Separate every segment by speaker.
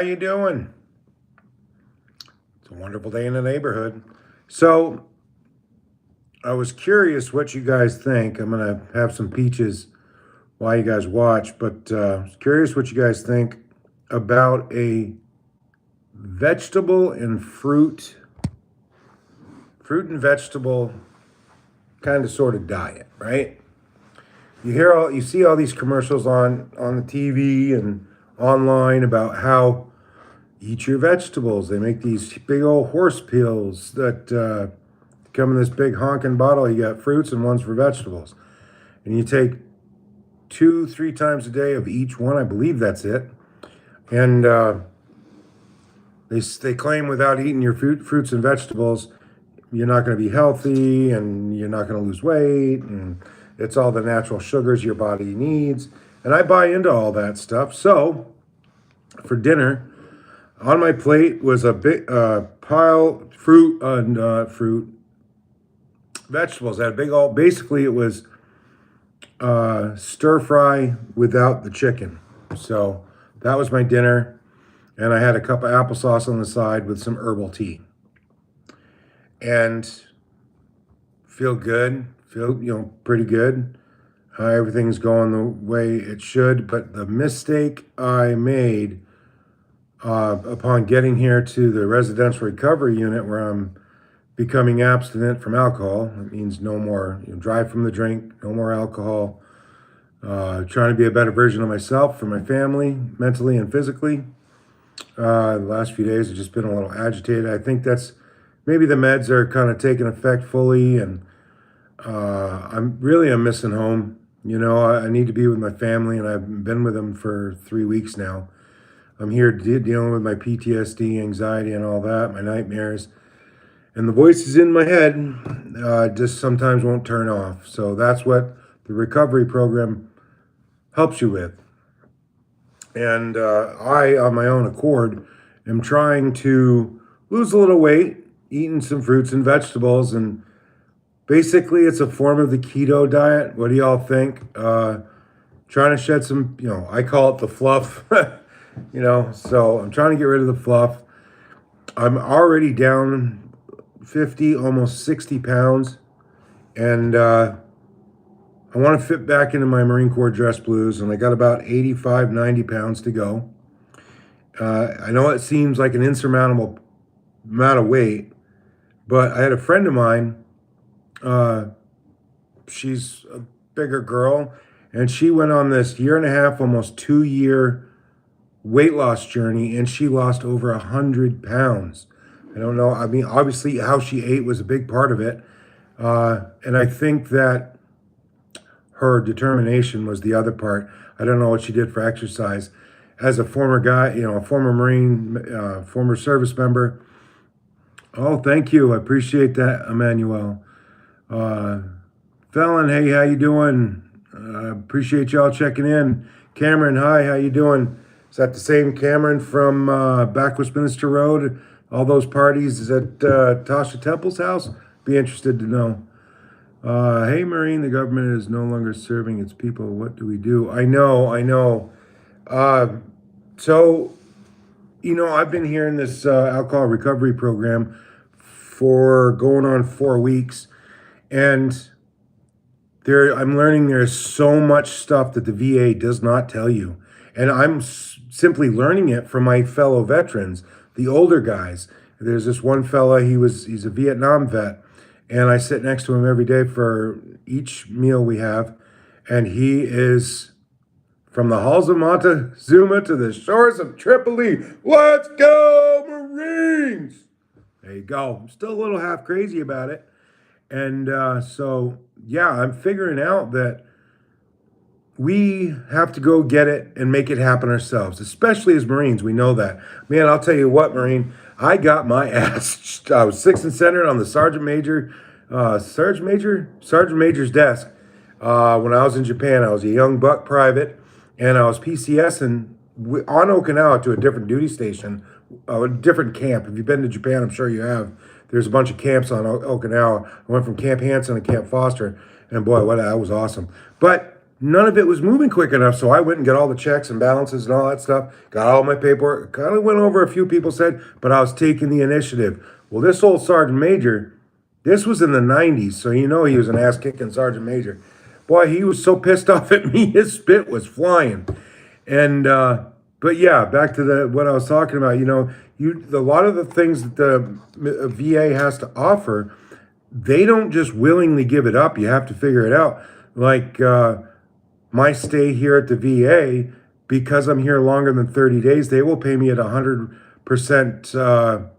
Speaker 1: How you doing? It's a wonderful day in the neighborhood. So I was curious what you guys think. I'm gonna have some peaches while you guys watch, but I was curious what you guys think about a vegetable and fruit and vegetable kind of sort of diet, right? You see all these commercials on the TV and online about how eat your vegetables. They make these big old horse pills that come in this big honking bottle. You got fruits and one's for vegetables. And you take 2, 3 times a day of each one. I believe that's it. And they claim without eating your fruits and vegetables, you're not going to be healthy and you're not going to lose weight. And it's all the natural sugars your body needs. And I buy into all that stuff. So for dinner, on my plate was a big pile fruit vegetables. I had a big old. Basically, it was stir fry without the chicken. So that was my dinner, and I had a cup of applesauce on the side with some herbal tea, and feel good. Feel pretty good. Everything's going the way it should. But the mistake I made upon getting here to the residential recovery unit where I'm becoming abstinent from alcohol. It means no more, drive from the drink, no more alcohol. Trying to be a better version of myself for my family, mentally and physically. The last few days have just been a little agitated. I think that's maybe the meds are kind of taking effect fully, and I'm missing home. I need to be with my family, and I've been with them for 3 weeks now. I'm here dealing with my PTSD, anxiety, and all that, my nightmares. And the voices in my head just sometimes won't turn off. So that's what the recovery program helps you with. And I, on my own accord, am trying to lose a little weight, eating some fruits and vegetables. And basically, it's a form of the keto diet. What do y'all think? Trying to shed some, I call it the fluff. So I'm trying to get rid of the fluff. I'm already down 50, almost 60 pounds. And I want to fit back into my Marine Corps dress blues. And I got about 85, 90 pounds to go. I know it seems like an insurmountable amount of weight. But I had a friend of mine. She's a bigger girl. And she went on this 1.5 year, almost 2 year weight loss journey, and she lost over 100 pounds. I don't know. I mean, obviously, how she ate was a big part of it. And I think that her determination was the other part. I don't know what she did for exercise. As a former guy, a former Marine, former service member. Oh, thank you. I appreciate that, Emmanuel. Felon, hey, how you doing? Appreciate y'all checking in. Cameron, hi, how you doing? Is that the same Cameron from back Westminster Road? All those parties is at Tasha Temple's house? Be interested to know. Hey, Marine, the government is no longer serving its people. What do we do? I know. So, I've been here in this alcohol recovery program for going on 4 weeks. And I'm learning there's so much stuff that the VA does not tell you. And I'm simply learning it from my fellow veterans, the older guys. There's this one fella, he's a Vietnam vet, and I sit next to him every day for each meal we have, and he is from the halls of Montezuma to the shores of Tripoli. Let's go, Marines! There you go. I'm still a little half crazy about it. And I'm figuring out that we have to go get it and make it happen ourselves, especially as Marines. We know that. Man, I'll tell you what, Marine, I got my ass. I was 6th and centered on the sergeant major's desk when I was in Japan. I was a young buck private, and I was PCSing on Okinawa to a different duty station, a different camp. If you've been to Japan, I'm sure you have. There's a bunch of camps on Okinawa. I went from Camp Hansen to Camp Foster, and boy, that was awesome. But none of it was moving quick enough. So I went and got all the checks and balances and all that stuff, got all my paperwork, kind of went over a few people said, but I was taking the initiative. Well, this old sergeant major, this was in the 90s, so you know he was an ass kicking sergeant major. Boy, he was so pissed off at me, his spit was flying. And, but yeah, back to what I was talking about, a lot of the things that the VA has to offer, they don't just willingly give it up. You have to figure it out. Like, my stay here at the VA, because I'm here longer than 30 days, they will pay me at 100%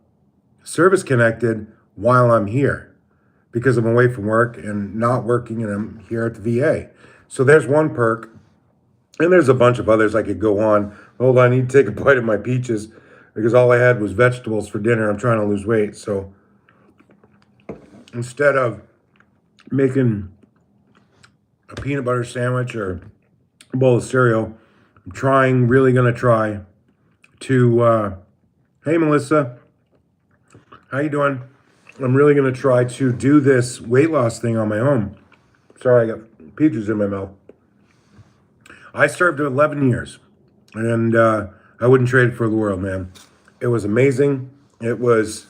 Speaker 1: service connected while I'm here because I'm away from work and not working and I'm here at the VA. So there's one perk. And there's a bunch of others I could go on. Hold on, I need to take a bite of my peaches because all I had was vegetables for dinner. I'm trying to lose weight. So instead of making a peanut butter sandwich or a bowl of cereal, I'm really going to try to, hey, Melissa, how you doing? I'm really going to try to do this weight loss thing on my own. Sorry, I got peaches in my mouth. I served 11 years, and I wouldn't trade it for the world, man. It was amazing. It was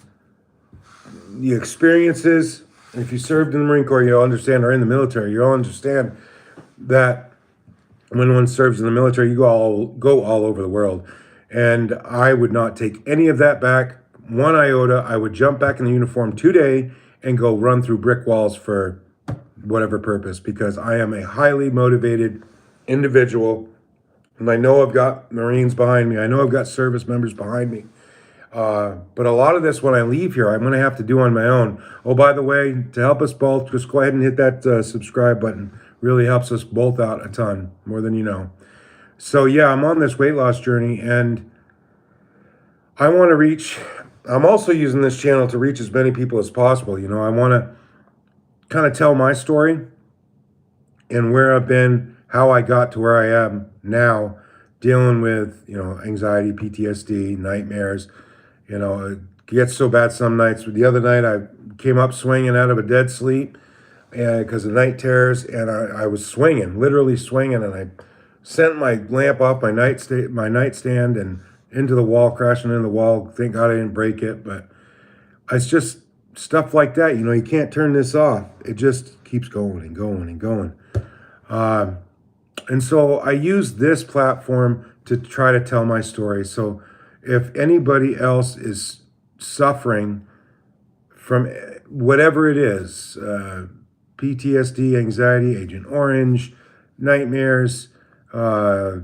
Speaker 1: the experiences. If you served in the Marine Corps, you'll understand, or in the military, you'll understand that when one serves in the military, you go all over the world. And I would not take any of that back, one iota. I would jump back in the uniform today and go run through brick walls for whatever purpose, because I am a highly motivated individual, and I know I've got Marines behind me. I know I've got service members behind me. But a lot of this, when I leave here, I'm going to have to do on my own. Oh, by the way, to help us both, just go ahead and hit that subscribe button. Really helps us both out a ton, more than you know. So yeah, I'm on this weight loss journey, and I want to reach. I'm also using this channel to reach as many people as possible. I want to kind of tell my story and where I've been, how I got to where I am now, dealing with, anxiety, PTSD, nightmares. It gets so bad some nights. The other night I came up swinging out of a dead sleep because of night terrors, and I was swinging, literally swinging, and I sent my lamp off my nightstand and into the wall, crashing into the wall. Thank God I didn't break it, but it's just stuff like that. You can't turn this off. It just keeps going and going and going. And so I use this platform to try to tell my story. So if anybody else is suffering from whatever it is, PTSD, anxiety, Agent Orange, nightmares, heavy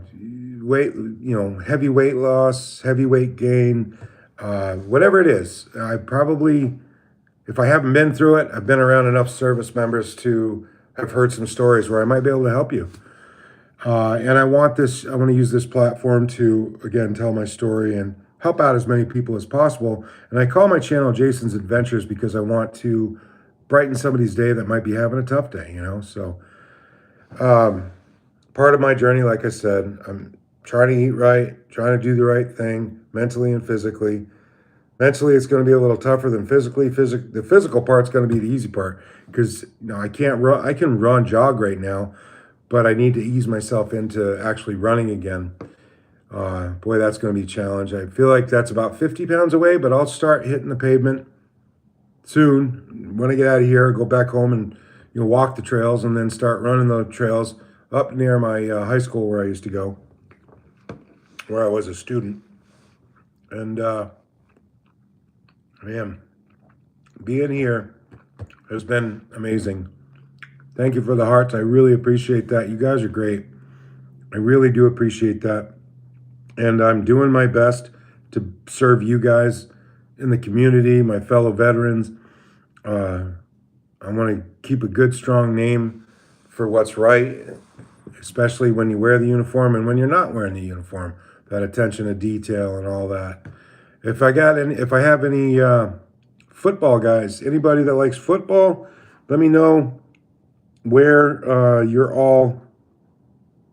Speaker 1: weight loss, heavy weight gain, whatever it is, if I haven't been through it, I've been around enough service members to have heard some stories where I might be able to help you. And I want to use this platform to, again, tell my story and help out as many people as possible. And I call my channel Jason's Adventures because I want to brighten somebody's day that might be having a tough day, So part of my journey, like I said, I'm trying to eat right, trying to do the right thing, mentally and physically. Mentally, it's going to be a little tougher than physically. The physical part's going to be the easy part because I can't run. I can jog right now, but I need to ease myself into actually running again. Boy, that's going to be a challenge. I feel like that's about 50 pounds away, but I'll start hitting the pavement soon. When I get out of here, I'll go back home and walk the trails and then start running the trails up near my high school where I used to go, where I was a student. And man, being here has been amazing. Thank you for the hearts. I really appreciate that. You guys are great. I really do appreciate that. And I'm doing my best to serve you guys in the community, my fellow veterans. I want to keep a good, strong name for what's right, especially when you wear the uniform and when you're not wearing the uniform. That attention to detail and all that. If I have any football guys, anybody that likes football, let me know where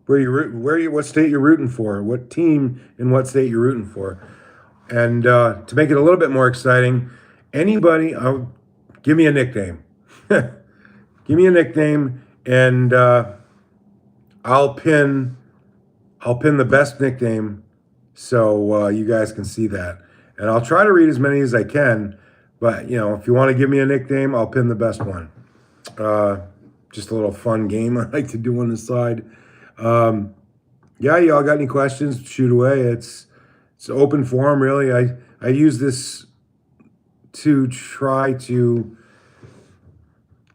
Speaker 1: what state you're rooting for, what team in what state you're rooting for. And to make it a little bit more exciting, anybody, give me a nickname. Give me a nickname, and I'll pin the best nickname so you guys can see that. And I'll try to read as many as I can. But, if you want to give me a nickname, I'll pin the best one. Just a little fun game I like to do on the side. Yeah, y'all got any questions? Shoot away. It's open forum, really. I use this to try to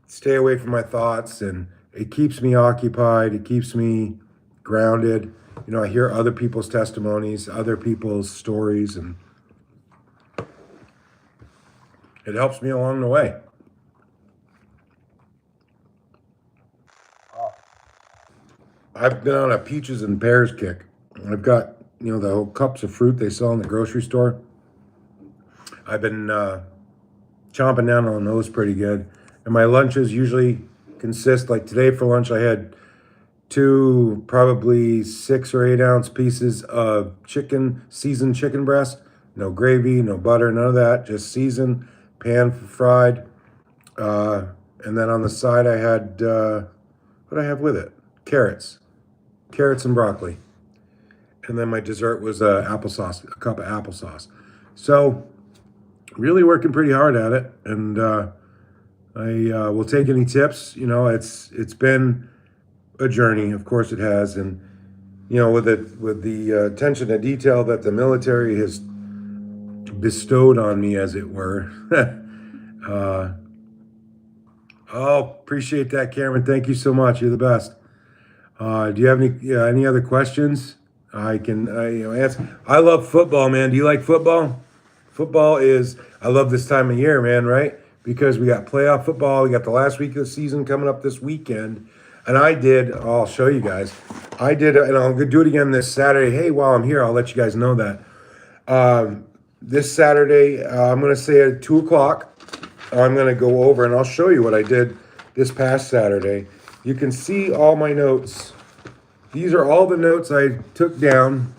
Speaker 1: stay away from my thoughts, and it keeps me occupied. It keeps me grounded. I hear other people's testimonies, other people's stories, and it helps me along the way. I've been on a peaches and pears kick. I've got, the whole cups of fruit they sell in the grocery store. I've been chomping down on those pretty good. And my lunches usually consist, like today for lunch, I had 2 probably 6 or 8 ounce pieces of seasoned chicken breast. No gravy, no butter, none of that. Just seasoned, pan fried. And then on the side I had, what did I have with it? Carrots and broccoli. And then my dessert was a cup of applesauce. So really working pretty hard at it. And I will take any tips. It's been a journey, of course it has, and with the attention to detail that the military has bestowed on me, as it were. Appreciate that, Cameron. Thank you so much. You're the best. Do you have any other questions? I can answer. I love football, man. Do you like football? I love this time of year, man. Right? Because we got playoff football. We got the last week of the season coming up this weekend. And I'll show you guys. And I'll do it again this Saturday. Hey, while I'm here, I'll let you guys know that. This Saturday, I'm going to say at 2 o'clock, I'm going to go over and I'll show you what I did this past Saturday. You can see all my notes. These are all the notes I took down.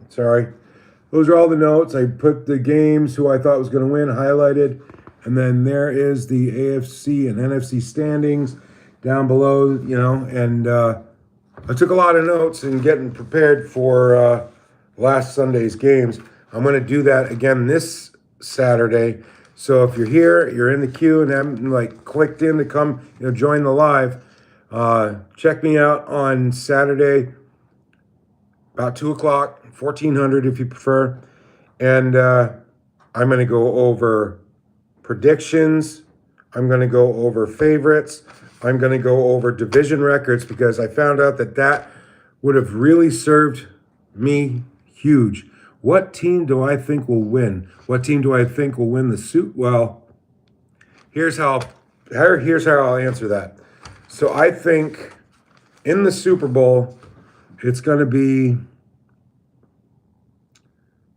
Speaker 1: Sorry. Those are all the notes. I put the games, who I thought was going to win, highlighted. And then there is the AFC and NFC standings down below, and I took a lot of notes in getting prepared for last Sunday's games. I'm going to do that again this Saturday. So if you're here, you're in the queue and haven't clicked in to come, join the live, check me out on Saturday about 2 o'clock, 1400 if you prefer. And I'm going to go over predictions. I'm going to go over favorites. I'm going to go over division records, because I found out that would have really served me huge. What team do I think will win? What team do I think will win the suit? Well, here's how I'll answer that. So I think in the Super Bowl, it's going to be,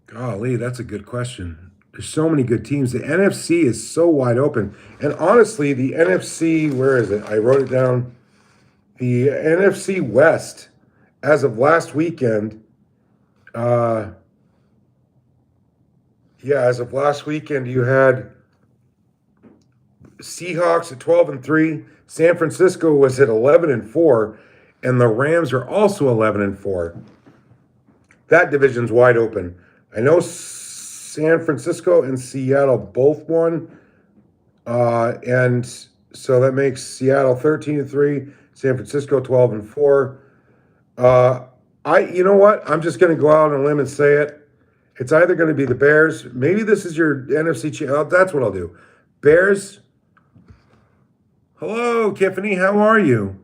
Speaker 1: golly, that's a good question. There's so many good teams. The NFC is so wide open. And honestly, the NFC, where is it? I wrote it down. The NFC West, as of last weekend, as of last weekend, you had Seahawks at 12-3. San Francisco was at 11-4. And the Rams are also 11-4. That division's wide open. I know San Francisco and Seattle both won. And so that makes Seattle 13-3, San Francisco 12-4. You know what? I'm just going to go out on a limb and say it. It's either going to be the Bears. Maybe this is your NFC. That's what I'll do. Bears. Hello, Tiffany. How are you?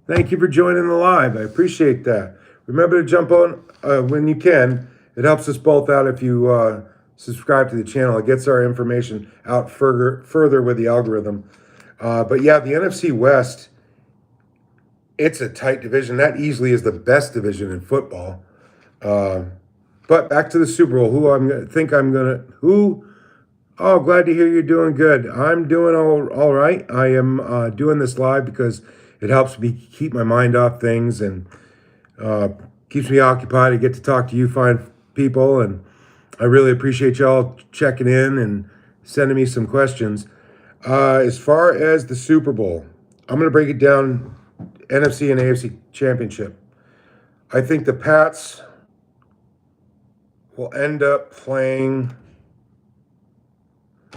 Speaker 1: Thank you for joining the live. I appreciate that. Remember to jump on when you can. It helps us both out if you subscribe to the channel. It gets our information out further with the algorithm. But yeah, the NFC West, it's a tight division. That easily is the best division in football. But back to the Super Bowl. Oh, glad to hear you're doing good. I'm doing all right. I am doing this live because it helps me keep my mind off things and keeps me occupied. I get to talk to you fine people, and I really appreciate y'all checking in and sending me some questions. As far as the Super Bowl, I'm going to break it down NFC and AFC championship. I think the Pats will end up playing.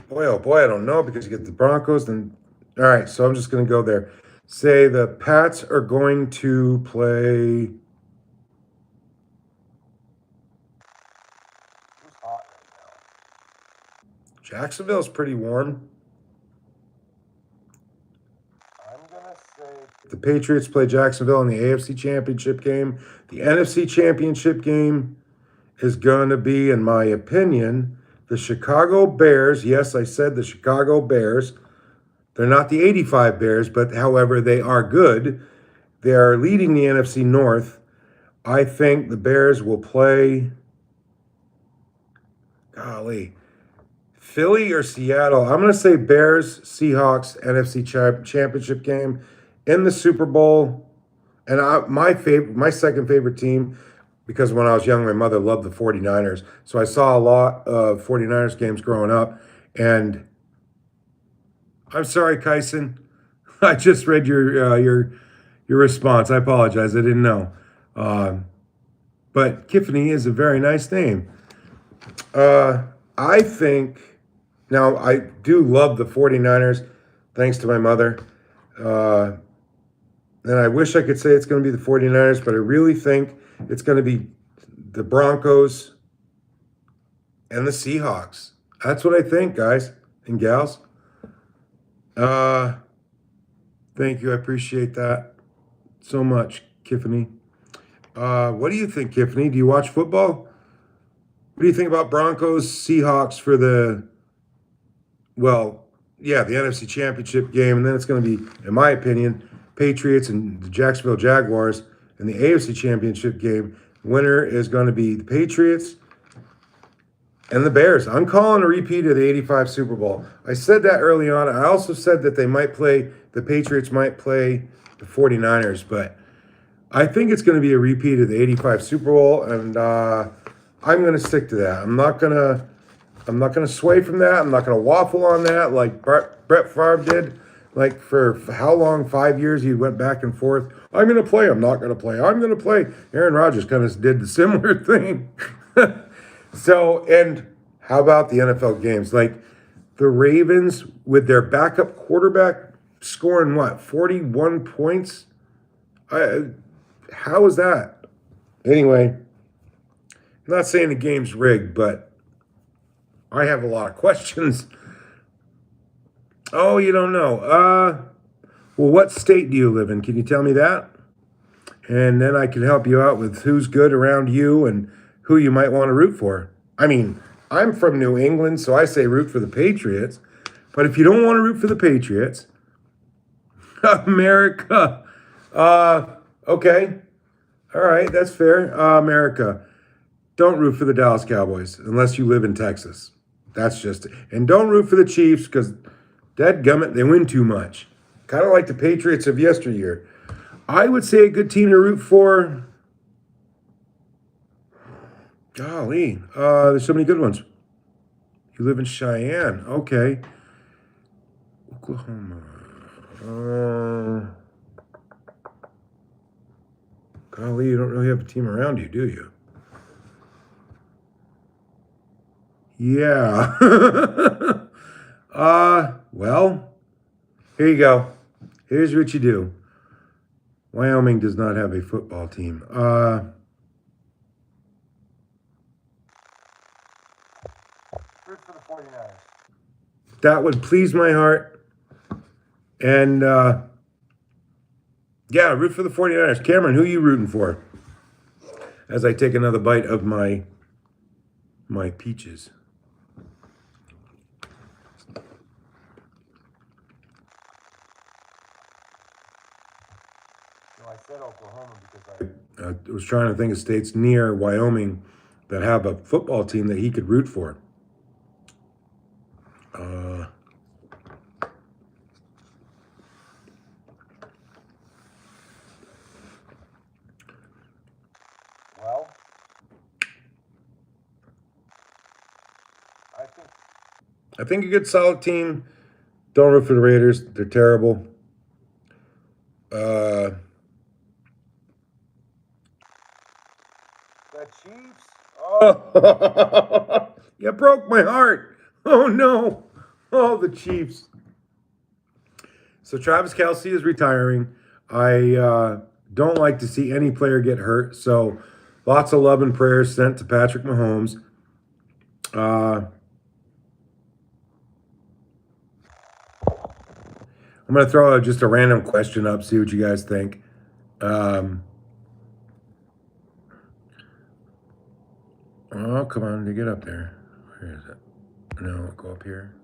Speaker 1: Boy, oh boy, I don't know because you get the Broncos. Then, all right, so I'm just going to go there. Say the Pats are going to play. Who's hot right now? Jacksonville's pretty warm. I'm gonna say the Patriots play Jacksonville in the AFC Championship game. The NFC Championship game is going to be, in my opinion, the Chicago Bears. Yes, I said the Chicago Bears. They're not the 85 Bears, but however, they are good. They are leading the NFC North. I think the Bears will play, golly, Philly or Seattle. I'm going to say Bears, Seahawks, NFC Championship game in the Super Bowl. And my second favorite team, because when I was young, my mother loved the 49ers. So I saw a lot of 49ers games growing up. And I'm sorry, Kyson. I just read your response. I apologize. I didn't know. But Tiffany is a very nice name. I think, now I do love the 49ers, thanks to my mother. And I wish I could say it's going to be the 49ers, but I really think it's going to be the Broncos and the Seahawks. That's what I think, guys and gals. Thank you. I appreciate that so much, Tiffany. What do you think, Tiffany? Do you watch football? What do you think about Broncos, Seahawks for the, well, yeah, the NFC Championship game? And then it's going to be, in my opinion, Patriots and the Jacksonville Jaguars in the AFC Championship game. Winner is going to be the Patriots and the Bears. I'm calling a repeat of the 85 Super Bowl. I said that early on. I also said that the Patriots might play the 49ers, but I think it's going to be a repeat of the 85 Super Bowl, and I'm going to stick to that. I'm not going to sway from that. I'm not going to waffle on that like Brett Favre did. Like for how long? 5 years he went back and forth. I'm going to play. I'm not going to play. I'm going to play. Aaron Rodgers kind of did the similar thing. So, and how about the NFL games? Like the Ravens with their backup quarterback scoring what, 41 points? How is that? Anyway, I'm not saying the game's rigged, but I have a lot of questions. Oh, you don't know. Well, what state do you live in? Can you tell me that? And then I can help you out with who's good around you and who you might want to root for. I mean, I'm from New England, so I say root for the Patriots. But if you don't want to root for the Patriots, America. Okay. All right, that's fair. America. Don't root for the Dallas Cowboys unless you live in Texas. That's just it. And don't root for the Chiefs because, dadgummit, they win too much. Kind of like the Patriots of yesteryear. I would say a good team to root for. Golly, there's so many good ones. You live in Cheyenne. Okay. Oklahoma. Golly, you don't really have a team around you, do you? Yeah. Well, here you go. Here's what you do. Wyoming does not have a football team. Root for the 49ers. That would please my heart. And yeah, root for the 49ers. Cameron, who are you rooting for? As I take another bite of my peaches. I said Oklahoma because I was trying to think of states near Wyoming that have a football team that he could root for. Well, I think a good solid team. Don't root for the Raiders. They're terrible. You broke my heart. Oh no. Oh, the Chiefs. So Travis Kelce is retiring. I don't like to see any player get hurt. So lots of love and prayers sent to Patrick Mahomes. I'm going to throw just a random question up, see what you guys think. Oh, come on, to get up there. Where is it? No, go up here.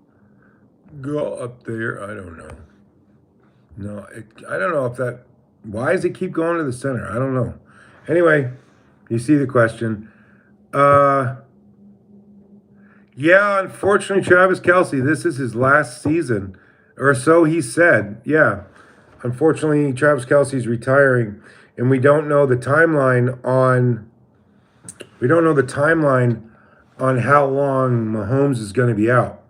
Speaker 1: Go up there. I don't know. No, I don't know if that. Why does it keep going to the center? I don't know. Anyway, you see the question. Yeah, unfortunately, Travis Kelce, this is his last season, or so he said. Yeah, unfortunately, Travis Kelce's retiring, and we don't know the timeline on. We don't know the timeline on how long Mahomes is going to be out.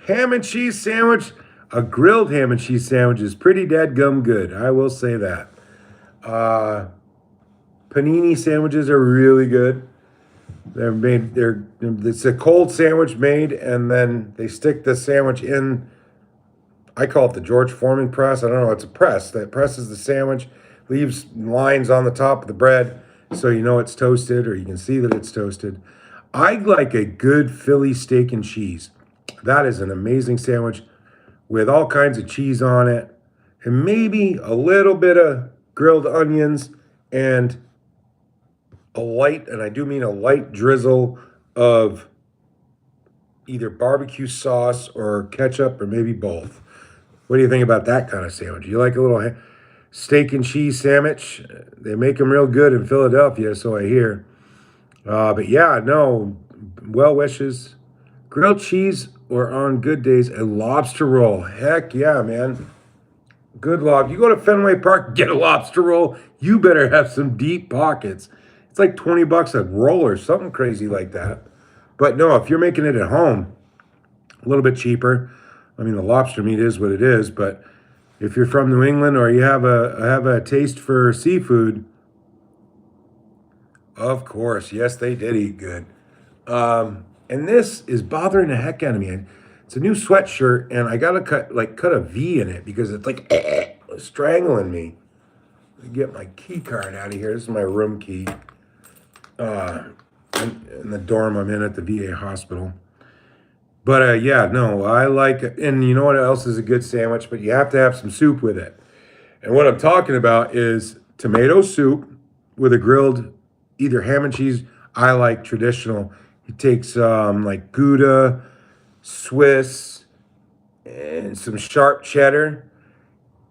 Speaker 1: Ham and cheese sandwich, a grilled ham and cheese sandwich is pretty dadgum good. I will say that. Panini sandwiches are really good. It's a cold sandwich made, and then they stick the sandwich in. I call it the George Foreman press. I don't know. It's a press that presses the sandwich, leaves lines on the top of the bread so you know it's toasted, or you can see that it's toasted. I like a good Philly steak and cheese. That is an amazing sandwich with all kinds of cheese on it, and maybe a little bit of grilled onions and a light, and I do mean a light drizzle of either barbecue sauce or ketchup, or maybe both. What do you think about that kind of sandwich? You like a little steak and cheese sandwich? They make them real good in Philadelphia, so I hear. But yeah, no, well wishes. Grilled cheese, or on good days, a lobster roll. Heck yeah, man. Good lob. You go to Fenway Park, get a lobster roll, you better have some deep pockets. It's like $20 a roll or something crazy like that. But no, if you're making it at home, a little bit cheaper. I mean, the lobster meat is what it is, but if you're from New England or you have a taste for seafood, of course, yes, they did eat good. And this is bothering the heck out of me. It's a new sweatshirt, and I gotta cut a V in it because it's like strangling me. Let me get my key card out of here. This is my room key. In the dorm I'm in at the VA hospital. But yeah, no, I like it. And you know what else is a good sandwich? But you have to have some soup with it. And what I'm talking about is tomato soup with a grilled either ham and cheese. I like traditional. He takes like Gouda, Swiss, and some sharp cheddar.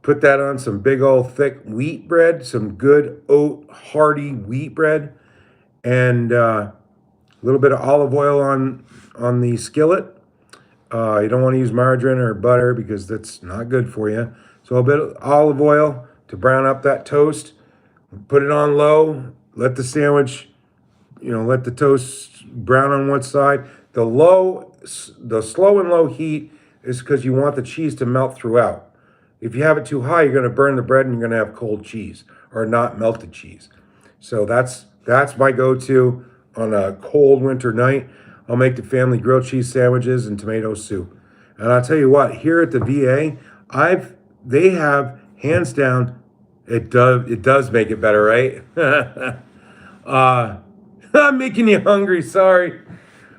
Speaker 1: Put that on some big old thick wheat bread, some good oat hearty wheat bread, and a little bit of olive oil on the skillet. You don't want to use margarine or butter because that's not good for you. So a bit of olive oil to brown up that toast. Put it on low. Let the sandwich, let the toast brown on one side. The slow and low heat is because you want the cheese to melt throughout. If you have it too high, you're going to burn the bread and you're going to have cold cheese or not melted cheese. So that's my go-to on a cold winter night. I'll make the family grilled cheese sandwiches and tomato soup. And I'll tell you what, here at the VA, they have hands down, it does make it better, right? I'm making you hungry, sorry.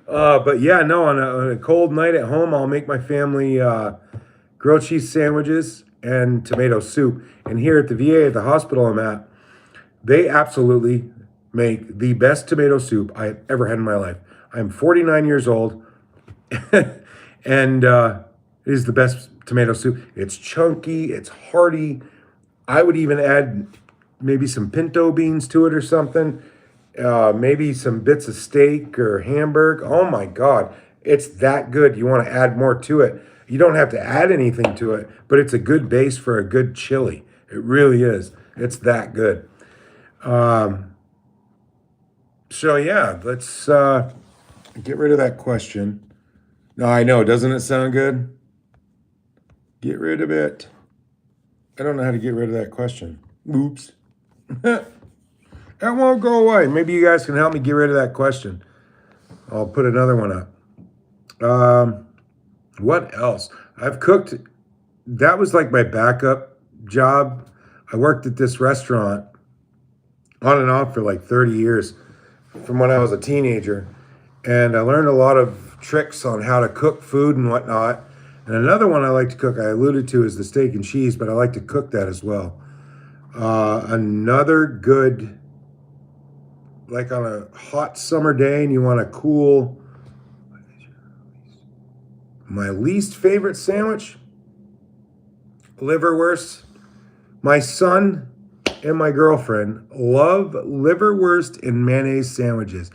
Speaker 1: But yeah, no, on a cold night at home, I'll make my family grilled cheese sandwiches and tomato soup. And here at the VA, at the hospital I'm at, they absolutely make the best tomato soup I have ever had in my life. I'm 49 years old, and it is the best tomato soup. It's chunky, it's hearty. I would even add maybe some pinto beans to it or something. Maybe some bits of steak or hamburger. Oh my God, it's that good. You want to add more to it. You don't have to add anything to it, but it's a good base for a good chili. It really is. It's that good. So yeah, let's get rid of that question. No, I know. Doesn't it sound good? Get rid of it. I don't know how to get rid of that question. Oops. That won't go away. Maybe you guys can help me get rid of that question. I'll put another one up. What else? I've cooked. That was like my backup job. I worked at this restaurant on and off for like 30 years from when I was a teenager. And I learned a lot of tricks on how to cook food and whatnot. And another one I like to cook, I alluded to, is the steak and cheese, but I like to cook that as well. Another good, like on a hot summer day and you want a cool, my least favorite sandwich, liverwurst. My son and my girlfriend love liverwurst and mayonnaise sandwiches.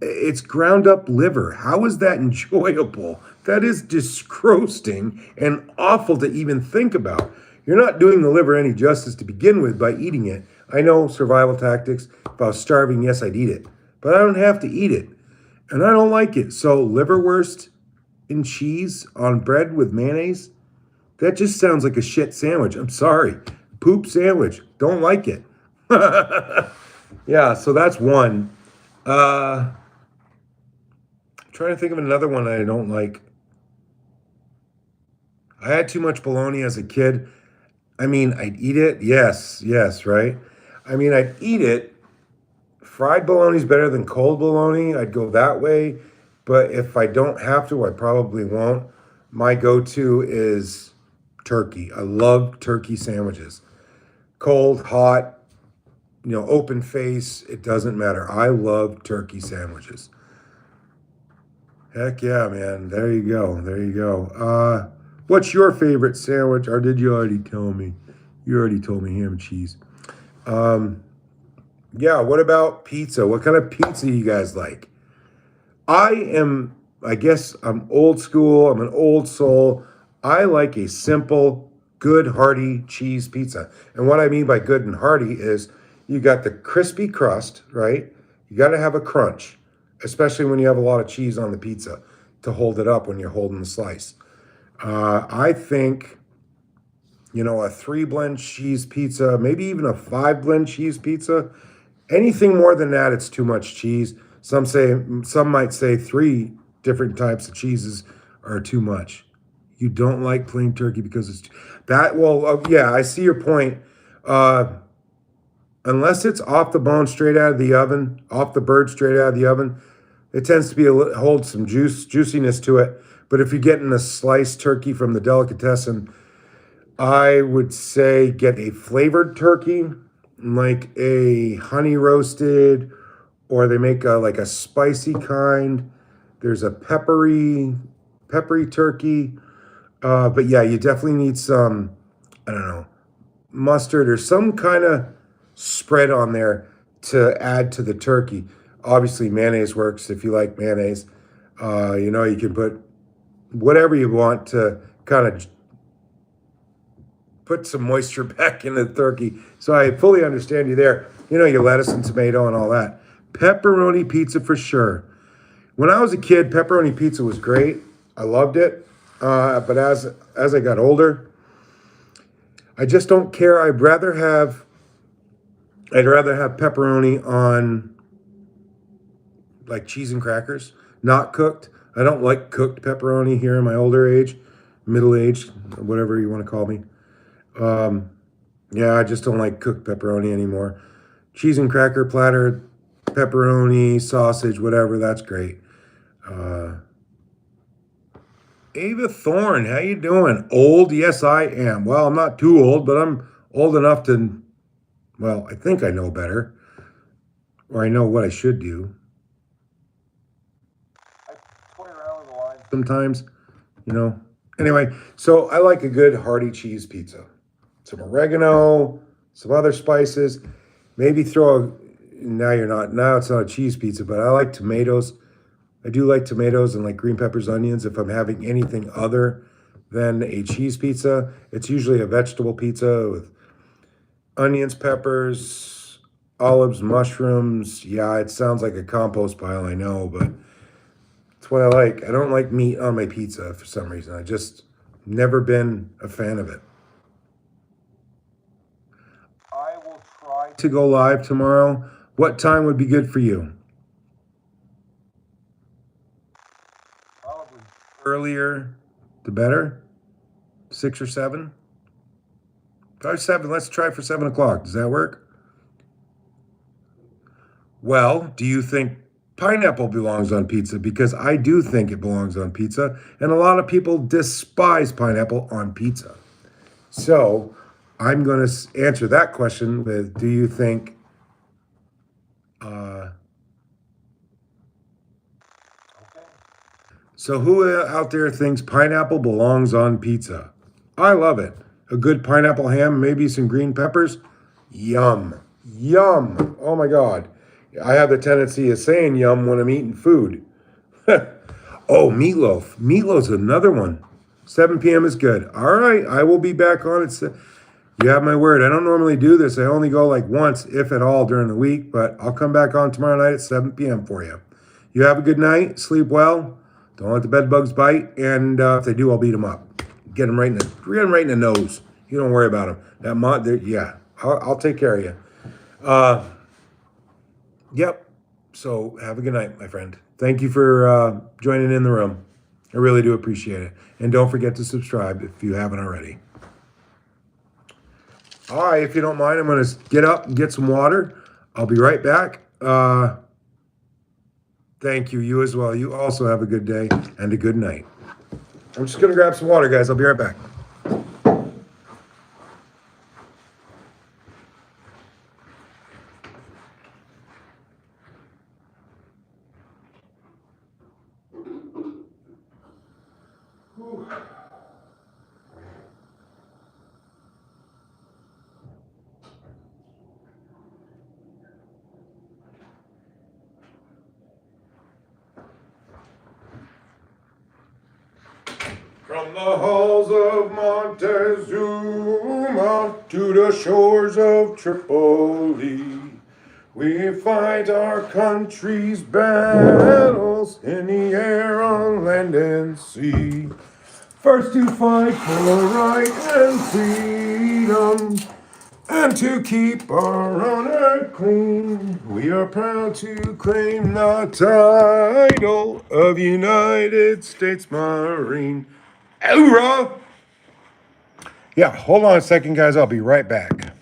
Speaker 1: It's ground up liver. How is that enjoyable? That is disgusting and awful to even think about. You're not doing the liver any justice to begin with by eating it. I know survival tactics. If I was starving, yes, I'd eat it. But I don't have to eat it. And I don't like it. So liverwurst and cheese on bread with mayonnaise, that just sounds like a shit sandwich. I'm sorry. Poop sandwich. Don't like it. Yeah, so that's one. I'm trying to think of another one I don't like. I had too much bologna as a kid. I mean, I'd eat it. Yes, right? I mean, I'd eat it. Fried bologna's better than cold bologna. I'd go that way. But if I don't have to, I probably won't. My go-to is turkey. I love turkey sandwiches. Cold, hot, open face, it doesn't matter. I love turkey sandwiches. Heck yeah, man. There you go. What's your favorite sandwich? Or did you already tell me? You already told me ham and cheese. Yeah, what about pizza? What kind of pizza do you guys like? I guess I'm old school. I'm an old soul. I like a simple, good, hearty cheese pizza. And what I mean by good and hearty is you got the crispy crust, right? You got to have a crunch, especially when you have a lot of cheese on the pizza to hold it up when you're holding the slice. I think, a 3-blend cheese pizza, maybe even a 5-blend cheese pizza. Anything more than that, it's too much cheese. Some might say 3 different types of cheeses are too much. You don't like plain turkey because it's that. Well, yeah, I see your point. Unless it's off the bone, straight out of the oven, off the bird, straight out of the oven, it tends to be hold some juiciness to it. But if you're getting a sliced turkey from the delicatessen, I would say get a flavored turkey, like a honey roasted, or they make like a spicy kind. There's a peppery turkey. But yeah, you definitely need some, I don't know, mustard or some kind of spread on there to add to the turkey. Obviously, mayonnaise works if you like mayonnaise. You can put whatever you want to kind of put some moisture back in the turkey. So I fully understand you there. Your lettuce and tomato and all that. Pepperoni pizza for sure. When I was a kid, pepperoni pizza was great. I loved it. But as I got older, I just don't care. I'd rather have pepperoni on like cheese and crackers, not cooked. I don't like cooked pepperoni here in my older age, middle age, whatever you want to call me. Yeah, I just don't like cooked pepperoni anymore. Cheese and cracker platter, pepperoni, sausage, whatever, that's great. Ava Thorne, how you doing? Old? Yes, I am. Well, I'm not too old, but I'm old enough to, well, I think I know better. Or I know what I should do. I toy around with the line sometimes, Anyway, so I like a good hearty cheese pizza. Some oregano, some other spices. Maybe now it's not a cheese pizza, but I like tomatoes. I do like tomatoes and like green peppers, onions. If I'm having anything other than a cheese pizza, it's usually a vegetable pizza with onions, peppers, olives, mushrooms. Yeah, it sounds like a compost pile, I know, but it's what I like. I don't like meat on my pizza for some reason. I just never been a fan of it. I will try to go live tomorrow. What time would be good for you? Probably earlier, the better. 6 or 7. Try 7. Let's try for 7 o'clock. Does that work? Well, do you think pineapple belongs on pizza? Because I do think it belongs on pizza, and a lot of people despise pineapple on pizza. So I'm going to answer that question with, do you think so who out there thinks pineapple belongs on pizza? I love it. A good pineapple ham, maybe some green peppers. Yum. Yum. Oh my God. I have the tendency of saying yum when I'm eating food. Oh, meatloaf. Meatloaf's another one. 7 p.m. is good. All right. I will be back on it. You have my word. I don't normally do this. I only go like once, if at all, during the week, but I'll come back on tomorrow night at 7 p.m. for you. You have a good night. Sleep well. Don't let the bed bugs bite, and if they do, I'll beat them up. Get them right in the nose. You don't worry about them. Yeah, I'll take care of you. Yep. So have a good night, my friend. Thank you for joining in the room. I really do appreciate it. And don't forget to subscribe if you haven't already. All right, if you don't mind, I'm going to get up and get some water. I'll be right back. Thank you. You as well. You also have a good day and a good night. I'm just going to grab some water, guys. I'll be right back. From the halls of Montezuma to the shores of Tripoli, we fight our country's battles in the air, on land and sea. First to fight for right and freedom, and to keep our honor clean. We are proud to claim the title of United States Marine. Hoorah! Yeah, hold on a second, guys. I'll be right back.